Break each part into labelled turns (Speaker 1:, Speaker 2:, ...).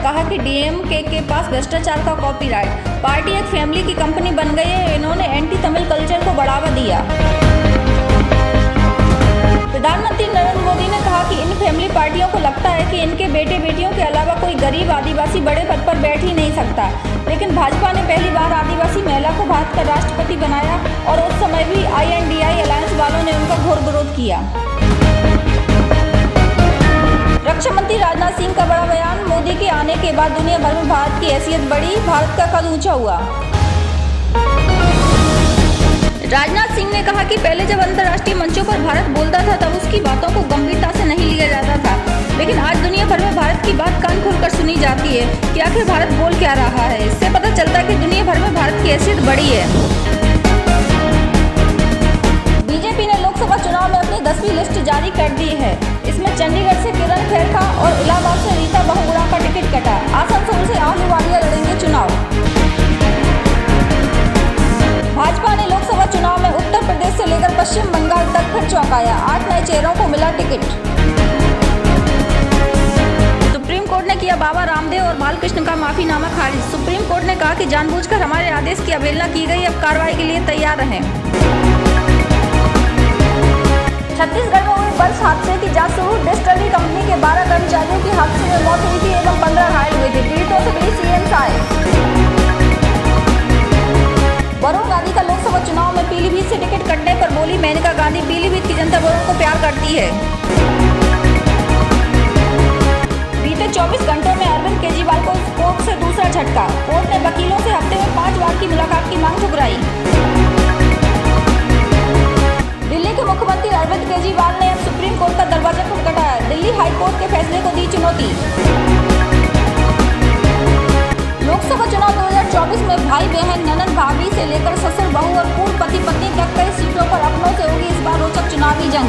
Speaker 1: कहा कि डीएमके के पास भ्रष्टाचार का कॉपीराइट। पार्टी एक फैमिली की कंपनी बन गई है। इन्होंने एंटी तमिल कल्चर को बढ़ावा दिया। प्रधानमंत्री नरेंद्र मोदी ने कहा कि इन फैमिली पार्टियों को लगता है कि इनके बेटे बेटियों के अलावा कोई गरीब आदिवासी बड़े पद पर बैठ ही नहीं सकता। लेकिन भाजपा ने पहली बार आदिवासी महिला को भारत का राष्ट्रपति बनाया और उस समय भी INDI अलायंस वालों ने उनका घोर विरोध किया। रक्षा मंत्री राजनाथ सिंह का बड़ा बयान। मोदी के आने के बाद दुनिया भर में भारत की हैसियत बढ़ी, भारत का कद ऊंचा हुआ। राजनाथ सिंह ने कहा कि पहले जब अंतर्राष्ट्रीय मंचों पर भारत बोलता था तब उसकी बातों को गंभीरता से नहीं लिया जाता था, लेकिन आज दुनिया भर में भारत की बात कान खोलकर सुनी जाती है कि आखिर भारत बोल क्या रहा है। इससे पता चलता है कि दुनिया भर में भारत की हैसियत बढ़ी है। बीजेपी ने लोकसभा चुनाव में अपनी 10वीं लिस्ट जारी कर दी है। इसमें चंडीगढ़ से किरण खेर का और इलाहाबाद से रीता बहुगुणा का टिकट कटा। आसनसोल से आहलूवालिया लड़ेंगे चुनाव। भाजपा ने लोकसभा चुनाव में उत्तर प्रदेश से लेकर पश्चिम बंगाल तक फिर चौंकाया। 8 नए चेहरों को मिला टिकट। सुप्रीम कोर्ट ने किया बाबा रामदेव और बालकृष्ण का माफीनामा खारिज। सुप्रीम कोर्ट ने कहा कि जानबूझकर हमारे आदेश की अवहेलना की गई, अब कार्रवाई के लिए तैयार रहें। छत्तीसगढ़ में हुए बस हादसे की जांच शुरू। डिस्टलरी कंपनी के 12 कर्मचारियों की हादसे में मौत हुई थी एवं 15 घायल हुए थे। पीड़ितों से मिली CM सहायता। वरुण गांधी का लोकसभा चुनाव में पीलीभीत से टिकट कटने पर बोली मेनका गांधी, पीलीभीत की जनता वरुण को प्यार करती है। बीते 24 घंटों में अरविंद केजरीवाल को कोर्ट से दूसरा झटका। कोर्ट ने वकीलों से हफ्ते में 5 बार की मुलाकात की मांग ठुकराई। दिल्ली के मुख्यमंत्री अरविंद केजरीवाल ने अब सुप्रीम कोर्ट का दरवाजा खटखटाया। दिल्ली हाई कोर्ट के फैसले को दी चुनौती। लोकसभा चुनाव 2024 में भाई बहन, ननद भाभी से लेकर ससुर बहू और पूर्व पति पत्नी तक कई सीटों पर अपनों से होगी इस बार रोचक चुनावी जंग।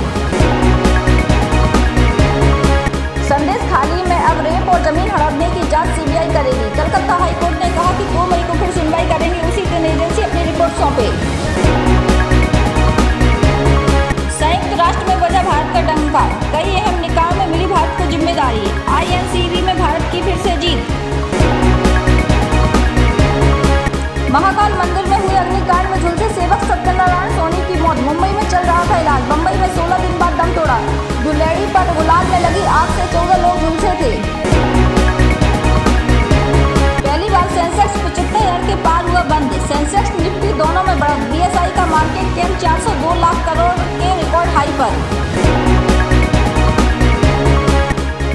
Speaker 1: संदेश खाली में अब रेप और जमीन हड़पने की जांच CBI करेगी। कलकत्ता हाई कोर्ट ने कहा कि 2 मई को फिर सुनवाई करेंगे, उसी दिन एजेंसी अपनी रिपोर्ट सौंपे। संयुक्त राष्ट्र में बजा भारत का डंका। कई अहम निकायों में मिली भारत को जिम्मेदारी। INCB में भारत की फिर से जीत। महाकाल मंदिर में हुए अग्निकांड में झुलसे सेवक सत्यनारायण सोनी की मौत। मुंबई में चल रहा था इलाज। मुंबई में 16 दिन बाद दम तोड़ा। दुलेड़ी पर गुलाल में लगी आग से 14 लोग झुलसे थे। पहली बार सेंसेक्स 75,000 के पार हुआ बंद। सेंसेक्स निफ्टी दोनों में बढ़त। BSI का मार्केट कैप 402 लाख करोड़ के रिकॉर्ड हाई पर।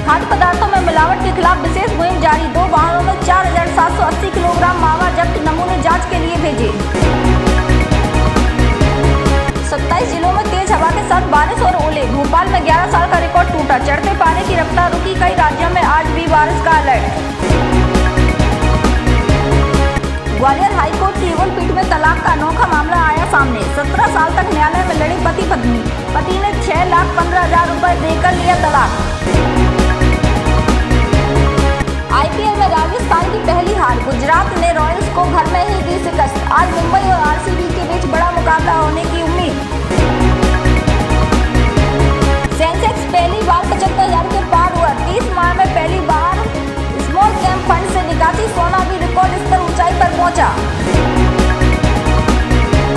Speaker 1: खाद्य पदार्थों में मिलावट के खिलाफ विशेष मुहिम जारी। 2 वाहनों में 4,780 किलोग्राम मावा जब्त। नमूने जांच के लिए भेजे। 27 जिलों में तेज हवा के साथ बारिश और ओले। भोपाल में 11 साल का रिकॉर्ड टूटा। चढ़ते पानी की रफ्तार रुकी। कई राज्यों में आज भी बारिश का अलर्ट। ग्वालियर हाईकोर्ट की युगल पीठ में तलाक का अनोखा मामला आया सामने। 17 साल तक न्यायालय में लड़ी पति पत्नी। पति ने 6,15,000 रुपए देकर लिया तलाक। IPL में राजस्थान की पहली हार। गुजरात ने रॉयल्स को घर में ही दी शिकस्त। आज मुंबई